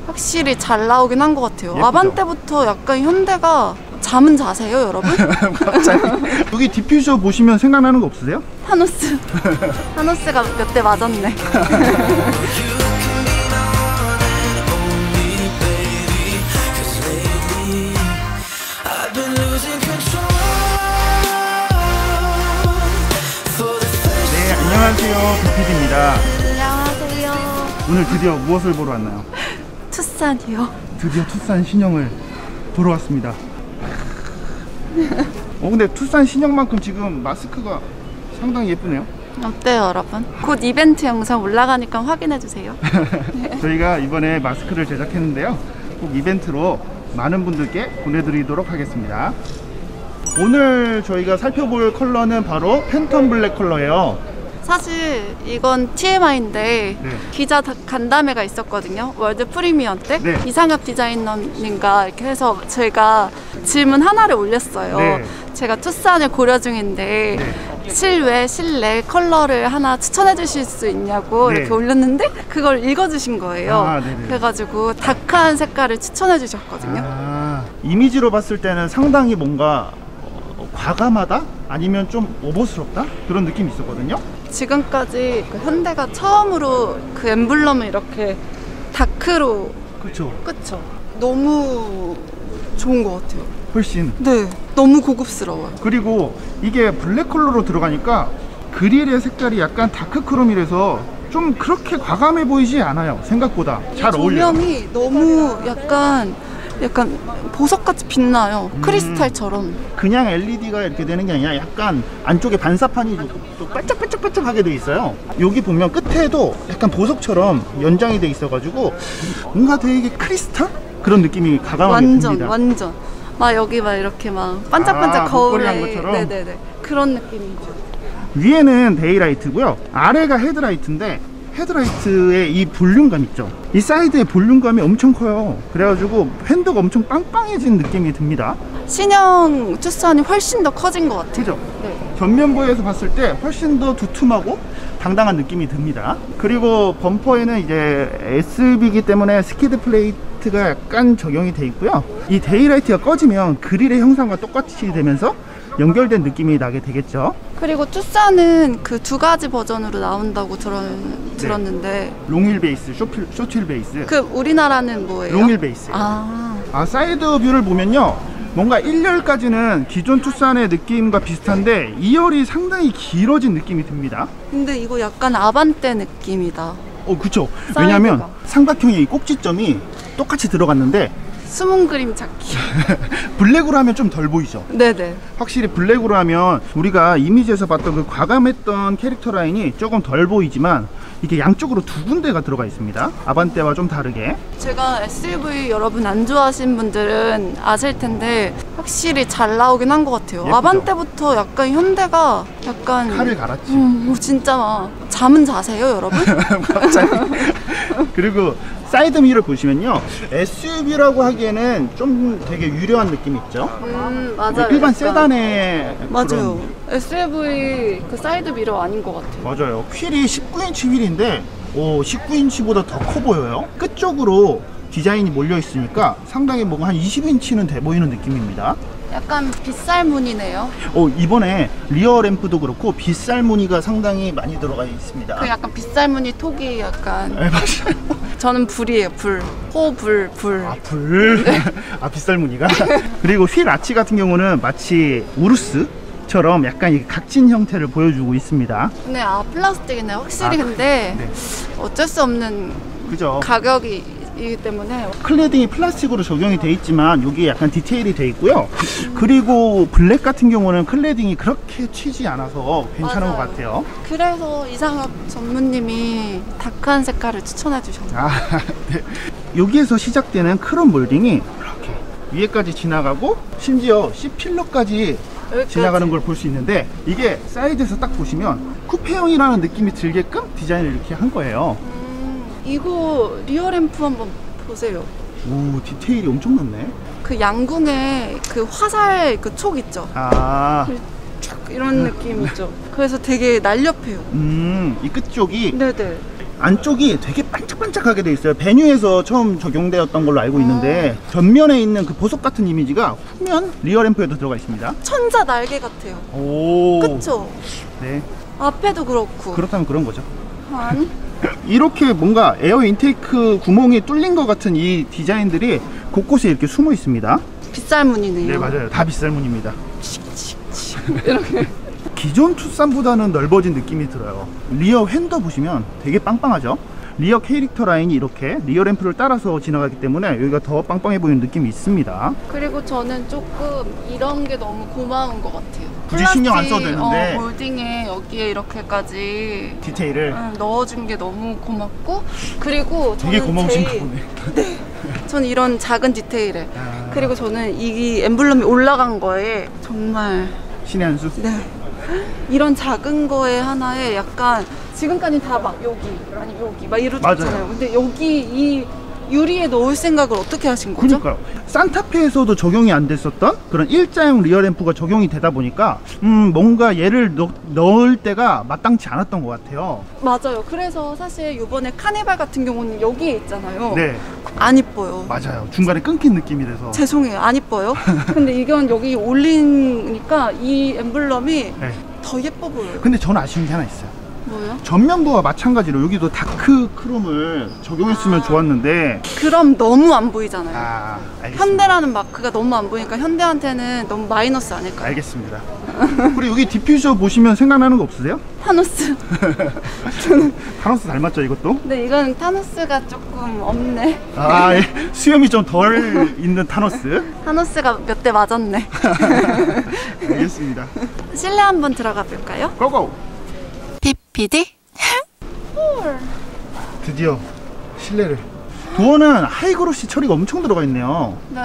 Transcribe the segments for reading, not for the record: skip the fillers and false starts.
확실히 잘 나오긴 한 것 같아요. 예쁘죠? 아반떼부터 약간 현대가 잠은 자세요, 여러분? 갑자기 여기 디퓨저 보시면 생각나는 거 없으세요? 하노스. 하노스가 몇 대 맞았네. 네, 안녕하세요. BPD입니다. 안녕하세요. 오늘 드디어 무엇을 보러 왔나요? 투싼이요. 드디어 투싼 신형을 보러 왔습니다. 근데 투싼 신형만큼 지금 마스크가 상당히 예쁘네요. 어때요, 여러분? 곧 이벤트 영상 올라가니까 확인해주세요. 저희가 이번에 마스크를 제작했는데요, 꼭 이벤트로 많은 분들께 보내드리도록 하겠습니다. 오늘 저희가 살펴볼 컬러는 바로 팬텀 블랙 컬러예요. 사실 이건 TMI인데 네. 기자 간담회가 있었거든요. 월드 프리미엄 때 네. 이상엽 디자이너님과 이렇게 해서 제가 질문 하나를 올렸어요. 네. 제가 투싼을 고려 중인데 네. 실외, 실내 컬러를 하나 추천해 주실 수 있냐고 네. 이렇게 올렸는데 그걸 읽어주신 거예요. 아, 네네. 그래가지고 다크한 색깔을 추천해 주셨거든요. 이미지로 봤을 때는 상당히 뭔가 과감하다? 아니면 좀 오버스럽다? 그런 느낌이 있었거든요. 지금까지 그 현대가 처음으로 그 엠블럼을 이렇게 다크로, 그렇죠. 그쵸? 너무 좋은 것 같아요. 훨씬. 네, 너무 고급스러워요. 그리고 이게 블랙 컬러로 들어가니까 그릴의 색깔이 약간 다크 크롬이라서 좀 그렇게 과감해 보이지 않아요. 생각보다 잘 어울려요. 조명이 너무 약간 보석같이 빛나요. 크리스탈처럼. 그냥 LED가 이렇게 되는 게 아니라 약간 안쪽에 반사판이 또 반짝반짝반짝하게 돼 있어요. 여기 보면 끝에도 약간 보석처럼 연장이 돼 있어가지고 뭔가 되게 크리스탈? 그런 느낌이 가감하게 듭니다. 완전 막 여기 막 이렇게 막 반짝반짝 목걸이 거울에 한 것처럼? 네네네 그런 느낌인 거예요. 위에는 데이라이트고요, 아래가 헤드라이트인데 헤드라이트의 이 볼륨감 있죠? 이 사이드의 볼륨감이 엄청 커요. 그래가지고 핸드가 엄청 빵빵해진 느낌이 듭니다. 신형 투싼이 훨씬 더 커진 것 같아요. 그죠? 네. 전면부에서 봤을 때 훨씬 더 두툼하고 당당한 느낌이 듭니다. 그리고 범퍼에는 이제 SUV이기 때문에 스키드 플레이트가 약간 적용이 돼 있고요. 이 데이라이트가 꺼지면 그릴의 형상과 똑같이 되면서 연결된 느낌이 나게 되겠죠. 그리고 투싼은 그 두 가지 버전으로 나온다고 들었는데 롱휠 베이스, 쇼트휠 베이스. 그 우리나라는 뭐예요? 롱휠 베이스. 사이드 뷰를 보면요, 뭔가 1열까지는 기존 투싼의 느낌과 비슷한데 2열이 상당히 길어진 느낌이 듭니다. 근데 이거 약간 아반떼 느낌이다. 그쵸. 사이드가. 왜냐면 삼각형의 이 꼭지점이 똑같이 들어갔는데 숨은 그림 찾기. 블랙으로 하면 좀 덜 보이죠. 네네. 확실히 블랙으로 하면 우리가 이미지에서 봤던 그 과감했던 캐릭터 라인이 조금 덜 보이지만 이게 양쪽으로 두 군데가 들어가 있습니다. 아반떼와 좀 다르게. 제가 SUV 여러분 안 좋아하시는 분들은 아실 텐데 확실히 잘 나오긴 한 것 같아요. 예쁘죠? 아반떼부터 약간 현대가 약간 칼을 갈았지. 진짜 막 잠은 자세요, 여러분? 갑자기. 그리고 사이드 미러 보시면요, SUV라고 하기에는 좀 되게 유려한 느낌이 있죠. 맞아요. 일반 약간. 세단의 맞아요. SUV 그 사이드 미러 아닌 것 같아요. 맞아요. 휠이 19인치 휠인데 19인치보다 더 커 보여요. 끝쪽으로 디자인이 몰려 있으니까 상당히 뭔가 한 20인치는 돼 보이는 느낌입니다. 약간 빗살무늬네요. 이번에 리어 램프도 그렇고 빗살무늬가 상당히 많이 들어가 있습니다. 그 약간 빗살무늬 톡이 약간. 네, 맞아요. 저는 불이에요. 불. 호불. 불. 빗살무늬가. 그리고 휠 아치 같은 경우는 마치 우루스처럼 약간 이 각진 형태를 보여주고 있습니다. 근데 플라스틱이네. 확실히 근데 네. 어쩔 수 없는 그죠. 가격이기 때문에. 클레딩이 플라스틱으로 적용이 돼 있지만 여기에 약간 디테일이 돼 있고요. 그리고 블랙 같은 경우는 클레딩이 그렇게 튀지 않아서 괜찮은 맞아요. 것 같아요. 그래서 이상엽 전무님이 다크한 색깔을 추천해 주셨어요. 네. 여기에서 시작되는 크롬 몰딩이 이렇게 위에까지 지나가고 심지어 C필러까지 지나가는 걸 볼 수 있는데, 이게 사이드에서 딱 보시면 쿠페형이라는 느낌이 들게끔 디자인을 이렇게 한 거예요. 이거 리어 램프 한번 보세요. 오, 디테일이 엄청났네. 그 양궁에 그 화살 그 촉 있죠? 촥 이런 느낌 있죠? 그래서 되게 날렵해요. 이 끝쪽이 네네. 안쪽이 되게 반짝반짝하게 돼 있어요. 베뉴에서 처음 적용되었던 걸로 알고 있는데 전면에 있는 그 보석 같은 이미지가 후면 리어 램프에도 들어가 있습니다. 천자 날개 같아요. 오. 그쵸? 네. 앞에도 그렇고. 그렇다면 그런 거죠. 아니? 이렇게 뭔가 에어 인테이크 구멍이 뚫린 것 같은 이 디자인들이 곳곳에 이렇게 숨어 있습니다. 빗살무늬네요. 네, 맞아요. 다 빗살무늬입니다. 이렇게. 기존 투싼보다는 넓어진 느낌이 들어요. 리어 휀더 보시면 되게 빵빵하죠. 리어 캐릭터 라인이 이렇게 리어 램프를 따라서 지나가기 때문에 여기가 더 빵빵해 보이는 느낌이 있습니다. 그리고 저는 조금 이런 게 너무 고마운 것 같아요. 굳이 신경 안 써도 되는데 몰딩에 여기에 이렇게까지 디테일을 넣어준 게 너무 고맙고, 그리고 저는 되게 고마우신가 보네. 네, 저는 이런 작은 디테일에 아. 그리고 저는 이 엠블럼이 올라간 거에 정말 신의 한 수. 네, 이런 작은 거에 하나에 약간 지금까지 다 막 여기 아니 여기 막 이러잖아요. 근데 여기 이 유리에 넣을 생각을 어떻게 하신 거죠? 그러니까요. 산타페에서도 적용이 안 됐었던 그런 일자형 리어 램프가 적용이 되다 보니까 뭔가 얘를 넣을 때가 마땅치 않았던 것 같아요. 맞아요. 그래서 사실 이번에 카니발 같은 경우는 여기에 있잖아요. 네, 안 이뻐요. 맞아요. 중간에 끊긴 느낌이 돼서. 죄송해요. 안 이뻐요. 근데 이건 여기 올리니까 이 엠블럼이 네. 더 예뻐 보여요. 근데 저는 아쉬운 게 하나 있어요. 뭐요? 전면부와 마찬가지로 여기도 다크 크롬을 적용했으면 좋았는데. 그럼 너무 안 보이잖아요. 아, 알겠습니다. 현대라는 마크가 너무 안 보이니까 현대한테는 너무 마이너스 아닐까요? 알겠습니다. 그리고 여기 디퓨저 보시면 생각나는 거 없으세요? 타노스. 타노스 닮았죠, 이것도? 근데 이건 타노스가 조금 없네. 아, 예. 수염이 좀 덜 있는 타노스. 타노스가 몇 대 맞았네. 알겠습니다. 실내 한번 들어가 볼까요? 고고! PPD? 드디어 실내를. 도어는 하이그로시 처리가 엄청 들어가 있네요. 네.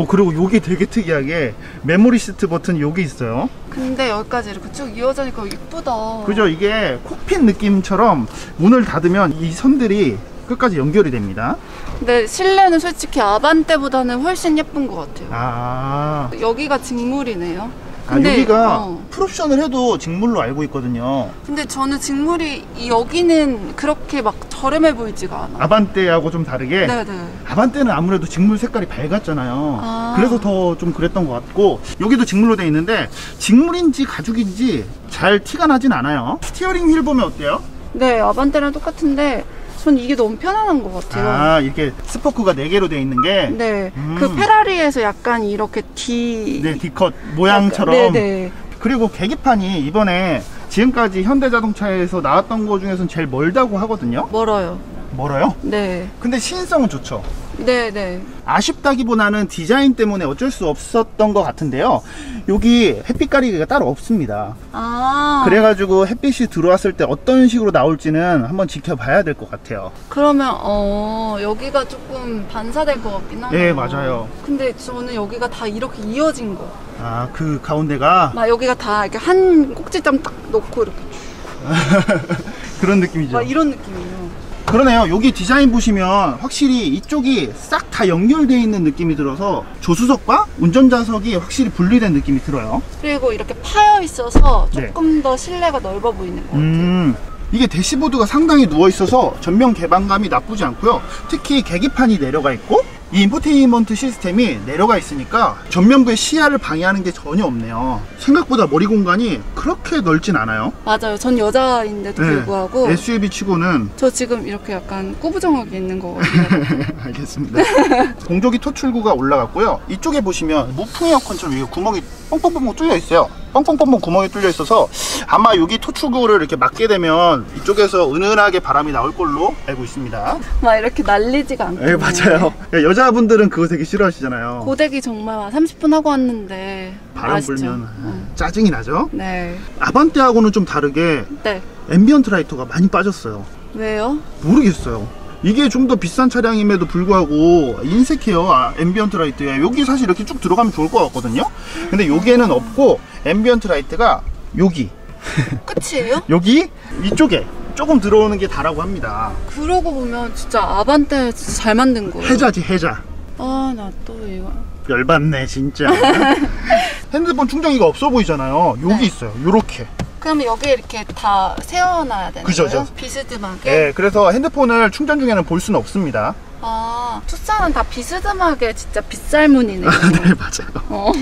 그리고 요게 되게 특이하게 메모리 시트 버튼이 여기 있어요. 근데 여기까지 이렇게 쭉 이어지니까 이쁘다. 그죠? 이게 콕핏 느낌처럼 문을 닫으면 이 선들이 끝까지 연결이 됩니다. 근데 실내는 솔직히 아반떼보다는 훨씬 예쁜 것 같아요. 아, 여기가 직물이네요. 여기가 풀옵션을 해도 직물로 알고 있거든요. 근데 저는 직물이 여기는 그렇게 막 저렴해 보이지가 않아. 아반떼하고 좀 다르게. 네네. 아반떼는 아무래도 직물 색깔이 밝았잖아요. 아. 그래서 더 좀 그랬던 것 같고, 여기도 직물로 되어 있는데 직물인지 가죽인지 잘 티가 나진 않아요. 스티어링 휠 보면 어때요? 네, 아반떼랑 똑같은데 전 이게 너무 편안한 것 같아요. 아, 이렇게 스포크가 4개로 되어 있는 게. 네, 그 페라리에서 약간 이렇게 네, D컷 모양처럼. 네네. 그리고 계기판이 이번에 지금까지 현대자동차에서 나왔던 거 중에서는 제일 멀다고 하거든요. 멀어요. 멀어요? 네, 근데 시인성은 좋죠. 네네. 아쉽다기보다는 디자인 때문에 어쩔 수 없었던 것 같은데요. 여기 햇빛 가리개가 따로 없습니다. 아, 그래가지고 햇빛이 들어왔을 때 어떤 식으로 나올지는 한번 지켜봐야 될 것 같아요. 그러면 여기가 조금 반사될 것 같긴 하네요. 네, 맞아요. 근데 저는 여기가 다 이렇게 이어진 거. 아, 그 가운데가 막 여기가 다 이렇게 한 꼭지점 딱 놓고 이렇게 그런 느낌이죠. 막 이런 느낌이에요. 그러네요. 여기 디자인 보시면 확실히 이쪽이 싹 다 연결되어 있는 느낌이 들어서 조수석과 운전자석이 확실히 분리된 느낌이 들어요. 그리고 이렇게 파여 있어서 네. 조금 더 실내가 넓어 보이는 것 같아요. 이게 대시보드가 상당히 누워 있어서 전면 개방감이 나쁘지 않고요. 특히 계기판이 내려가 있고 이 인포테인먼트 시스템이 내려가 있으니까 전면부의 시야를 방해하는 게 전혀 없네요. 생각보다 머리 공간이 그렇게 넓진 않아요. 맞아요. 전 여자인데도 불구하고 SUV 치고는. 저 지금 이렇게 약간 꾸부정하게 있는 거거든요. 알겠습니다. 공조기 토출구가 올라갔고요. 이쪽에 보시면 무풍 에어컨처럼 여기 구멍이 뻥뻥뻥뻥 뚫려 있어요. 뻥뻥뻥뻥 구멍이 뚫려 있어서 아마 여기 토출구를 이렇게 막게 되면 이쪽에서 은은하게 바람이 나올 걸로 알고 있습니다. 막 이렇게 날리지가 않고. 네, 맞아요. 여자분들은 그거 되게 싫어하시잖아요. 고데기 정말 30분 하고 왔는데 바람 아시죠? 불면 짜증이 나죠. 네. 아반떼하고는 좀 다르게 네. 앰비언트 라이터가 많이 빠졌어요. 왜요? 모르겠어요. 이게 좀 더 비싼 차량임에도 불구하고 인색해요. 앰비언트 라이트에. 여기 사실 이렇게 쭉 들어가면 좋을 것 같거든요. 근데 여기에는 없고 앰비언트 라이트가 여기 끝이에요? 여기 이쪽에 조금 들어오는 게 다라고 합니다. 그러고 보면 진짜 아반떼 진짜 잘 만든 거예요. 해자지, 해자. 아, 나 또 이거. 열받네 진짜. 핸드폰 충전기가 없어 보이잖아요. 여기 네. 있어요. 요렇게 그러면 여기 이렇게 다 세워놔야 되는 그죠, 거예요? 그죠. 비스듬하게? 네, 그래서 핸드폰을 충전 중에는 볼 수는 없습니다. 아, 투싼은 다 비스듬하게 진짜 빗살무늬네요. 네, 맞아요.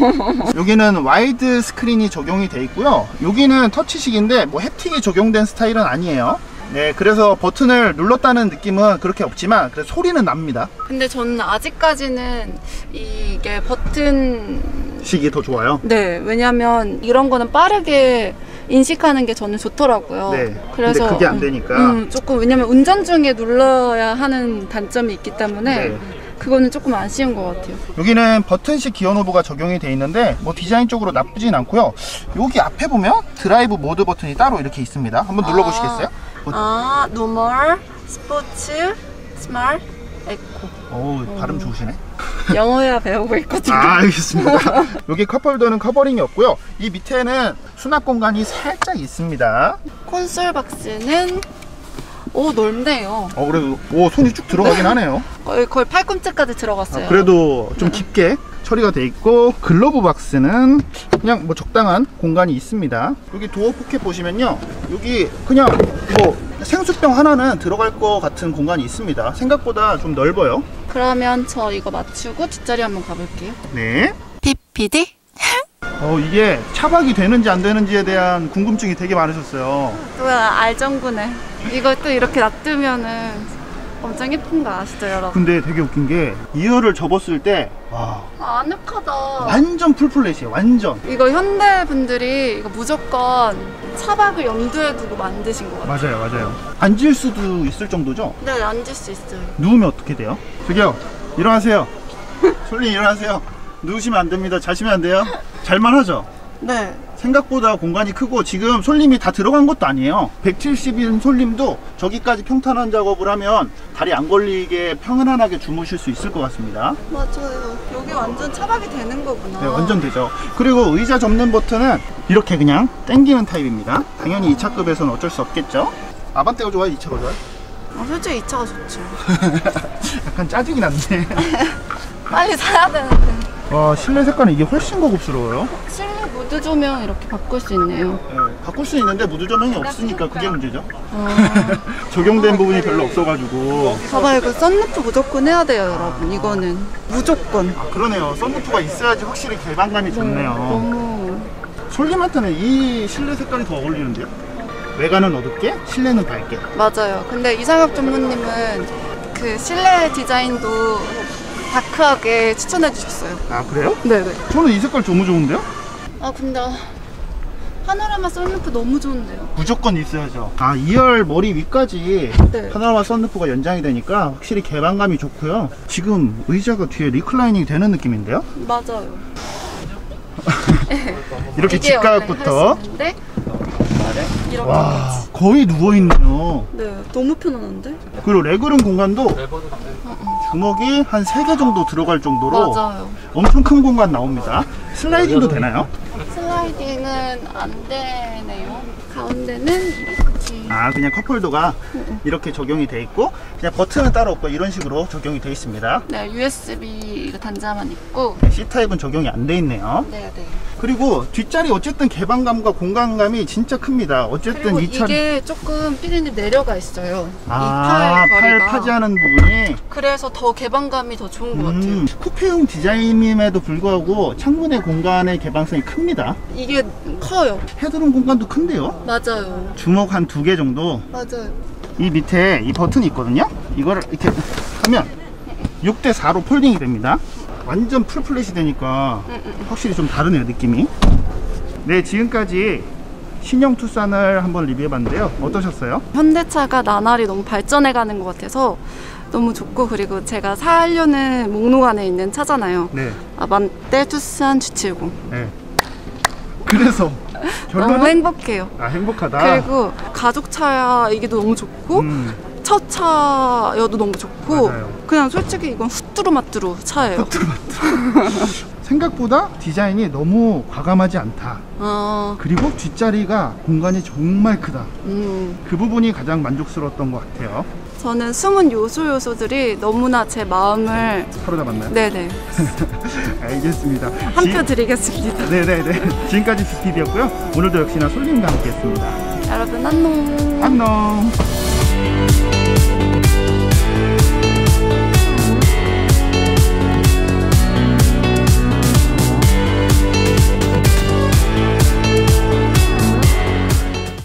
여기는 와이드 스크린이 적용이 돼 있고요. 여기는 터치식인데 뭐 햅틱이 적용된 스타일은 아니에요. 네, 그래서 버튼을 눌렀다는 느낌은 그렇게 없지만 그래서 소리는 납니다. 근데 저는 아직까지는 이게 버튼 식이 더 좋아요. 네, 왜냐면 이런 거는 빠르게 인식하는 게 저는 좋더라고요. 네, 그래서 근데 그게 안 되니까. 조금 왜냐면 운전 중에 눌러야 하는 단점이 있기 때문에 네. 그거는 조금 아쉬운 것 같아요. 여기는 버튼식 기어 노브가 적용이 돼 있는데 뭐 디자인적으로 나쁘진 않고요. 여기 앞에 보면 드라이브 모드 버튼이 따로 이렇게 있습니다. 한번 눌러보시겠어요? 아, 노멀, 스포츠, 스마트, 에코. 오, 발음 좋으시네. 영어야 배우고 있거든요. 아, 알겠습니다. 여기 컵홀더는 커버링이 없고요. 이 밑에는 수납 공간이 살짝 있습니다. 콘솔 박스는 넓네요. 그래도 손이 쭉 들어가긴 하네요. 거의 팔꿈치까지 들어갔어요. 그래도 좀 깊게 처리가 돼 있고, 글러브 박스는 그냥 뭐 적당한 공간이 있습니다. 여기 도어 포켓 보시면요, 여기 그냥 뭐 생수병 하나는 들어갈 것 같은 공간이 있습니다. 생각보다 좀 넓어요. 그러면 저 이거 맞추고 뒷자리 한번 가볼게요. 네. PPD? 이게 차박이 되는지 안 되는지에 대한 궁금증이 되게 많으셨어요. 뭐야, 알정구네. 이거 또 이렇게 놔두면은 엄청 예쁜 거 아시죠, 여러분? 근데 되게 웃긴 게 2열을 접었을 때 와, 아늑하다. 완전 풀플랫이에요. 완전. 이거 현대 분들이 이거 무조건 차박을 염두에 두고 만드신 것 같아요. 맞아요. 앉을 수도 있을 정도죠? 네, 앉을 수 있어요. 누우면 어떻게 돼요? 저기요, 일어나세요. 솔님 일어나세요. 누우시면 안 됩니다. 자시면 안 돼요. 잘만 하죠? 네. 생각보다 공간이 크고, 지금 솔님이 다 들어간 것도 아니에요. 170인 솔님도 저기까지 평탄한 작업을 하면 다리 안 걸리게 편안하게 주무실 수 있을 것 같습니다. 맞아요. 여기 완전 차박이 되는 거구나. 네, 완전 되죠. 그리고 의자 접는 버튼은 이렇게 그냥 당기는 타입입니다. 당연히 2차급에서는 어쩔 수 없겠죠. 아반떼가 좋아요? 2차가 좋아요? 솔직히 이 차가 좋죠. 약간 짜증이 났네. 빨리 사야 되는데. 와, 실내 색깔은 이게 훨씬 고급스러워요. 실내 무드 조명 이렇게 바꿀 수 있네요. 네, 바꿀 수 있는데 무드 조명이 없으니까 그게 문제죠. 적용된 부분이 별로 없어가지고. 봐봐요, 이거 썬루프 무조건 해야 돼요, 여러분. 이거는 무조건. 그러네요. 썬루프가 있어야지 확실히 개방감이 좋네요. 너무. 솔님한테는 이 실내 색깔이 더 어울리는데요. 외관은 어둡게, 실내는 밝게. 맞아요. 근데 이상혁 전무님은 그 실내 디자인도 다크하게 추천해 주셨어요. 아, 그래요? 네네. 저는 이 색깔 너무 좋은데요? 근데 파노라마 썬루프 너무 좋은데요? 무조건 있어야죠. 2열 머리 위까지 네. 파노라마 썬루프가 연장이 되니까 확실히 개방감이 좋고요. 지금 의자가 뒤에 리클라이닝이 되는 느낌인데요? 맞아요. 이렇게 이게 원래 직각부터. 할수 있는데 이렇게. 와, 거의 누워있네요. 네, 너무 편안한데? 그리고 레그룸 공간도 주먹이 한 3개 정도 들어갈 정도로 맞아요. 엄청 큰 공간 나옵니다. 슬라이딩도 되나요? 슬라이딩은 안 되네요. 가운데는 이렇게. 그냥 컵홀더가 이렇게 적용이 돼 있고, 그냥 버튼은 따로 없고 이런 식으로 적용이 돼 있습니다. 네, USB 단자만 있고. C타입은 적용이 안 돼 있네요. 네. 그리고 뒷자리 어쨌든 개방감과 공간감이 진짜 큽니다. 어쨌든 그리고 이 차. 이게 조금 피디님 내려가 있어요. 팔 거리가. 파지하는 부분이. 그래서 더 개방감이 더 좋은 것 같아요. 쿠페용 디자인임에도 불구하고 창문의 공간의 개방성이 큽니다. 이게 커요. 헤드룸 공간도 큰데요. 맞아요. 주먹 한 2개 정도. 맞아요. 이 밑에 이 버튼이 있거든요. 이거를 이렇게 하면 6대4로 폴딩이 됩니다. 완전 풀플랫이 되니까 확실히 좀 다르네요, 느낌이. 네, 지금까지 신형 투싼을 한번 리뷰해봤는데요. 어떠셨어요? 현대차가 나날이 너무 발전해가는 것 같아서 너무 좋고, 그리고 제가 사려는 목록 안에 있는 차잖아요. 네. 아반떼, 투싼, G70. 네. 그래서 결론은? 너무 행복해요. 행복하다. 그리고 가족차야 이게 너무 좋고 첫 차여도 너무 좋고 맞아요. 그냥 솔직히 이건 후뚜루마뚜루 차예요. 생각보다 디자인이 너무 과감하지 않다. 그리고 뒷자리가 공간이 정말 크다. 그 부분이 가장 만족스러웠던 것 같아요. 저는 숨은 요소들이 너무나 제 마음을 사로잡았나요? 네네 알겠습니다. 한 표 드리겠습니다. 네네네. 지금까지 GTV였고요. 오늘도 역시나 솔님과 함께했습니다. 여러분 안녕. 안녕.